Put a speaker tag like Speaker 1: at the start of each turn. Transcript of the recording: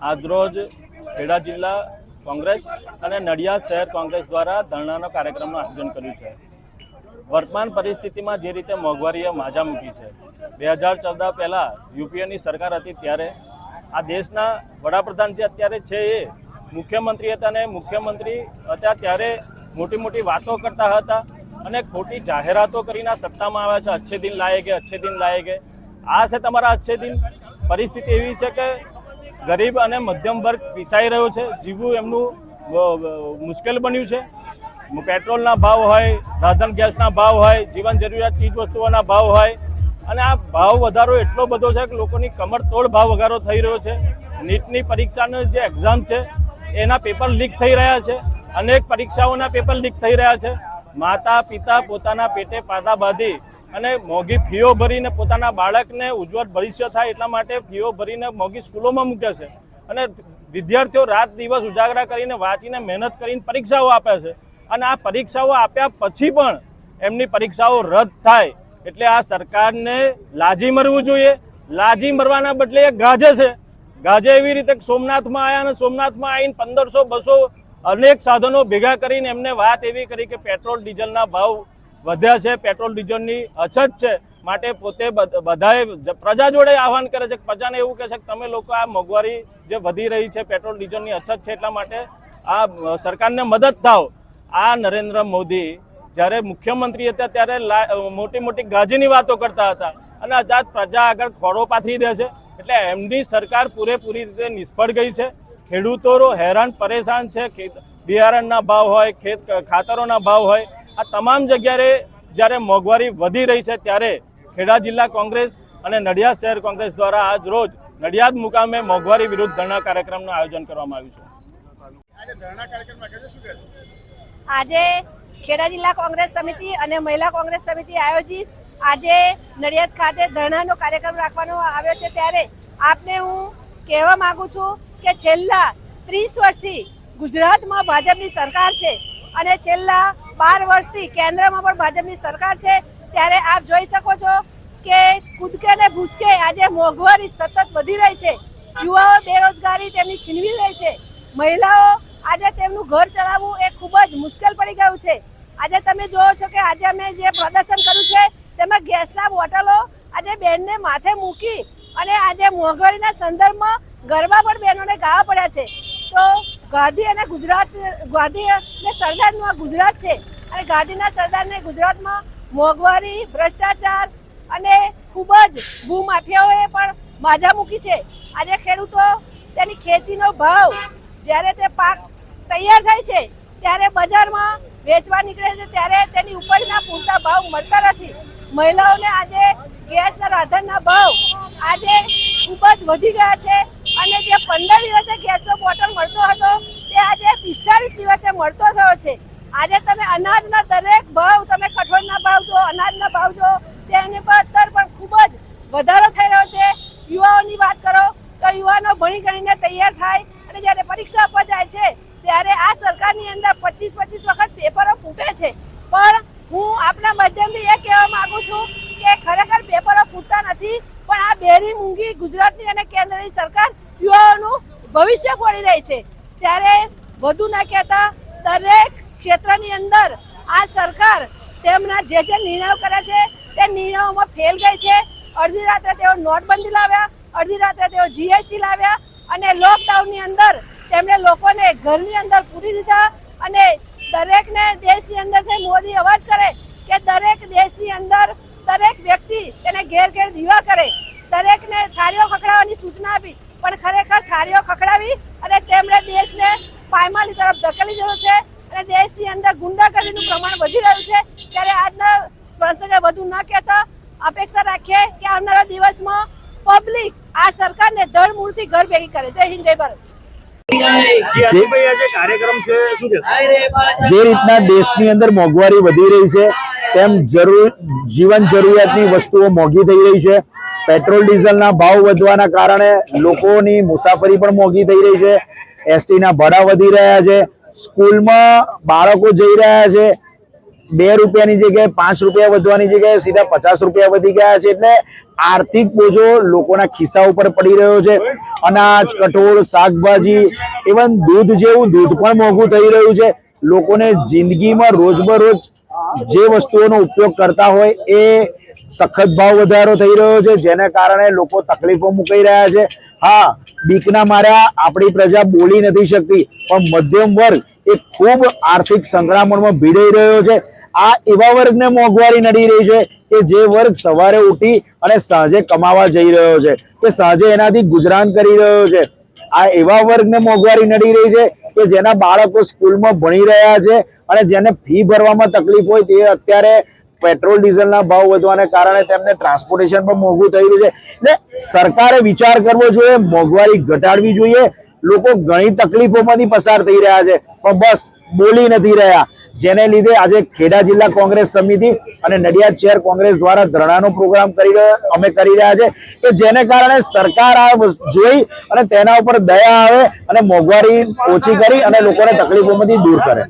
Speaker 1: આજરોજ ખેડા જિલ્લા કોંગ્રેસ અને નડિયાદ શહેર કોંગ્રેસ દ્વારા ધરણાનો કાર્યક્રમનું આયોજન કર્યું છે। વર્તમાન પરિસ્થિતિમાં જે રીતે મોંઘવારીએ માજા મૂકી છે, 2014 પહેલાં યુપીએની સરકાર હતી ત્યારે આ દેશના વડાપ્રધાન જે અત્યારે છે એ મુખ્યમંત્રી હતા અને મુખ્યમંત્રી હતા ત્યારે મોટી મોટી વાતો કરતા હતા અને ખોટી જાહેરાતો કરીને સત્તામાં આવ્યા છે। અચ્છે દિન લાયેગે, અચ્છે દિન લાયેગે। આ છે તમારા અચ્છે દિન। પરિસ્થિતિ એવી છે કે ગરીબ અને મધ્યમ વર્ગ પીસાઈ રહ્યો છે, જીવવું એમનું મુશ્કેલ બન્યું છે। પેટ્રોલના ભાવ હોય, રાંધણ ગેસના ભાવ હોય, જીવન જરૂરિયાત ચીજ વસ્તુઓના ભાવ હોય અને આ ભાવ વધારો એટલો બધો છે કે લોકોની કમરતોડ ભાવ વધારો થઈ રહ્યો છે। નીટની પરીક્ષાનું જે એક્ઝામ છે એના પેપર લીક થઈ રહ્યા છે, અનેક પરીક્ષાઓના પેપર લીક થઈ રહ્યા છે। માતા પિતા પોતાના પેટે પાટા બાંધી અને મોંઘી ફીઓ ભરીને પોતાના બાળકને ઉજ્જવળ ભવિષ્ય થાય એટલા માટે ફીઓ ભરીને મોંઘી સ્કૂલોમાં મૂકે છે અને વિદ્યાર્થીઓ રાત દિવસ ઉજાગરા કરીને વાંચીને મહેનત કરીને પરીક્ષાઓ આપે છે અને આ પરીક્ષાઓ આપ્યા પછી પણ એમની પરીક્ષાઓ રદ થાય એટલે આ સરકારને લાજી મરવું જોઈએ। લાજી મરવાના બદલે એ ગાજે છે। ગાજે એવી રીતે સોમનાથમાં આવ્યા અને સોમનાથમાં આવીને 1500-200 અનેક સાધનો ભેગા કરીને એમને વાત એવી કરી કે પેટ્રોલ ડીઝલના ભાવ વધ્યા છે, પેટ્રોલ ડીઝલની અછત છે, માટે પોતે બધાએ પ્રજા જોડે આહવાન કરે છે, પ્રજાને એવું કહે છે કે તમે લોકો આ મોંઘવારી જે વધી રહી છે, પેટ્રોલ ડીઝલની અછત છે એટલા માટે આ સરકારને મદદ થાવ। આ નરેન્દ્ર મોદી જ્યારે મુખ્યમંત્રી હતા ત્યારે મોટી મોટી ગાજીની વાતો કરતા હતા અને આઝાદ પ્રજા આગળ ખોડો પાથરી દે છે એટલે એમની સરકાર પૂરેપૂરી રીતે નિષ્ફળ ગઈ છે। ખેડૂતો હેરાન પરેશાન છે। બિયારણના ભાવ હોય, ખાતરોના ભાવ હોય, આ તમામ જગ્યાએ જ્યારે મોંઘવારી વધી રહી છે ત્યારે ખેડા જિલ્લા કોંગ્રેસ અને નડિયાદ શહેર કોંગ્રેસ દ્વારા આજ રોજ નડિયાદ મુકામે મોંઘવારી વિરુદ્ધ ધરણા કાર્યક્રમનું આયોજન કરવામાં આવ્યું છે।
Speaker 2: આજે ખેડા જિલ્લા કોંગ્રેસ સમિતિ અને મહિલા કોંગ્રેસ સમિતિ આયોજિત આજે નડિયાદ ખાતે ધરણાનો કાર્યક્રમ રાખવાનો આવ્યો છે ત્યારે આપને હું કહેવા માંગુ છું કે છેલ્લા 30 વર્ષથી ગુજરાતમાં ભાજપની સરકાર છે અને છેલ્લા 12 વર્ષથી કેન્દ્રમાં પણ ભાજપની સરકાર છે ત્યારે આપ જોઈ શકો છો કે કૂદકે ને ભૂસકે આજે મોંઘવારી સતત વધી રહી છે। યુવાઓ બેરોજગારી તેમની છીનવી રહી છે। મહિલાઓ આજે તેમનું ઘર ચલાવવું એ ખૂબ જ મુશ્કેલ પડી ગયું છે। આજે તમે જોવો છો કે આજે અમે જે પ્રદર્શન કર્યું છે તેમાં ગેસના બોટલો આજે બેનને માથે મૂકી અને આજે મોંઘવારીના સંદર્ભમાં ગરબા પણ બહેનોને ગાવા પડ્યા છે। તો ગાંધી અને સરદારનું આ ગુજરાત છે અને ગાંધીના સરદારને ગુજરાતમાં મોંઘવારી, ભ્રષ્ટાચાર અને ખૂબ જ ભૂમાફિયાઓએ પણ માજા મૂકી છે। આજે ખેડૂતો તેની ખેતીનો ભાવ જ્યારે તે પાક તૈયાર થાય છે ત્યારે બજારમાં વેચવા નીકળે છે ત્યારે તેની ઉપજના પૂરતા ભાવ મળતા નથી। મહિલાઓને આજે ગેસના રાંધણના ભાવ આજે ખૂબ જ વધી ગયા છે અને જે 15 દિવસે ગેસનો બોટલ મળતો હતો તે આજે 45 દિવસે મળતો થયો છે। આજે તમે અનાજના દરેક ભાવ, તમે કઠોળના ભાવ જો, અનાજના ભાવ જો, તેની પર પણ ખૂબ જ વધારો થઈ રહ્યો છે। યુવાઓની વાત કરો તો યુવાનો ભણી ગણીને તૈયાર થાય અને જ્યારે પરીક્ષા આપવા જાય છે ત્યારે આ સરકારની અંદર 25 વખત પેપરો ફૂટે છે પણ હું આપના માધ્યમથી એ કહેવા માંગુ છું કે ખરેખર પેપરો ફૂટતા નથી પણ આ બેરી મૂંગી ગુજરાતની અને કેન્દ્રની સરકાર યુવાઓનું ભવિષ્ય ફોડી રહી છે। ત્યારે વધુ ના કહેતા દરેક ક્ષેત્રની અંદર આ સરકાર તેમના જે નિર્ણયો કરે છે તે નિર્ણયોમાં ફેલ ગઈ છે। અડધી રાત્રે તેઓ નોટબંધી લાવ્યા, અડધી રાત્રે તેઓ જીએસટી લાવ્યા અને લોકડાઉનની અંદર તેમણે લોકોને ઘરની અંદર પૂરી દીધા અને દરેકને દેશની અંદરથી મોદી અવાજ કરે કે દરેક દેશની અંદર દરેક વ્યક્તિ તેને ઘેર ઘેર દીવા કરે, દરેકને થાળીઓ ખખડાવવાની સૂચના આપી પણ ખરેખર થાળીઓ ખખડાવી અને તેમણે દેશને પાયમાલી તરફ ધકેલી દીધો છે અને દેશની અંદર ગુંડાગર્દીનું પ્રમાણ વધી રહ્યું છે। ત્યારે આજના સ્પર્શકે વધુ ન કહેતા અપેક્ષા રાખીએ કે આવનારા દિવસમાં પબ્લિક આ સરકારને ધડમૂળથી ઘર ભેગી કરે। જય હિન્દ, જય ભારત।
Speaker 3: જે રીતના દેશની અંદર મોંઘવારી વધી રહી છે તેમ જીવન જરૂરિયાતની વસ્તુઓ મોંઘી થઈ રહી છે। પેટ્રોલ ડીઝલના ભાવ વધવાના કારણે લોકોની મુસાફરી પણ મોંઘી થઈ રહી છે। એસટીના ભાડા વધી રહ્યા છે, સ્કૂલમાં બાળકો જઈ રહ્યા છે રૂપિયાની જગ્યાએ 5 રૂપિયા વધવાની જગ્યાએ સીધા 50 રૂપિયા વધી ગયા છે. એટલે આર્થિક બોજો લોકોના ખિસ્સા ઉપર પડી રહ્યો છે. અનાજ, કઠોળ, શાકભાજી, ઇવન દૂધ જેવું દૂધ પણ મોંઘું થઈ રહ્યું છે. લોકોને જિંદગીમાં રોજબરોજ જે વસ્તુઓનો ઉપયોગ કરતા હોય એ સખત ભાવ વધારો થઈ રહ્યો છે, જેને કારણે લોકો તકલીફો મુકાઈ રહ્યા છે. હા, બીકના માર્યા આપણી પ્રજા બોલી નથી શકતી, પણ મધ્યમ વર્ગ એ ખૂબ આર્થિક સંકળામણમાં ભીડાઈ રહ્યો છે. આ એવા વર્ગને મોંઘવારી નડી રહી છે કે જે વર્ગ સવારે ઉઠી અને સાંજે કમાવા જઈ રહ્યો છે, કે સાંજે એનાથી ગુજરાન કરી રહ્યો છે. આ એવા વર્ગને મોંઘવારી નડી રહી છે કે જેના બાળકો સ્કૂલમાં ભણી રહ્યા છે અને જેને ફી ભરવામાં તકલીફ હોય તે અત્યારે પેટ્રોલ ડીઝલના ભાવ વધવાને કારણે તેમને ટ્રાન્સપોર્ટેશન પણ મોંઘું થઈ રહ્યું છે. એટલે સરકારે વિચાર કરવો જોઈએ, મોંઘવારી ઘટાડવી જોઈએ. લોકો ઘણી તકલીફોમાંથી પસાર થઈ રહ્યા છે પણ બસ બોલી નથી રહ્યા, જેને લીધે આજે ખેડા જિલ્લા કોંગ્રેસ સમિતિ અને નડિયાદ શહેર કોંગ્રેસ દ્વારા ધરણાનો પ્રોગ્રામ અમે કરી રહ્યા છે કે જેને કારણે સરકાર આ જોઈ અને તેના ઉપર દયા આવે અને મોંઘવારી ઓછી કરી અને લોકોને તકલીફોમાંથી દૂર કરે.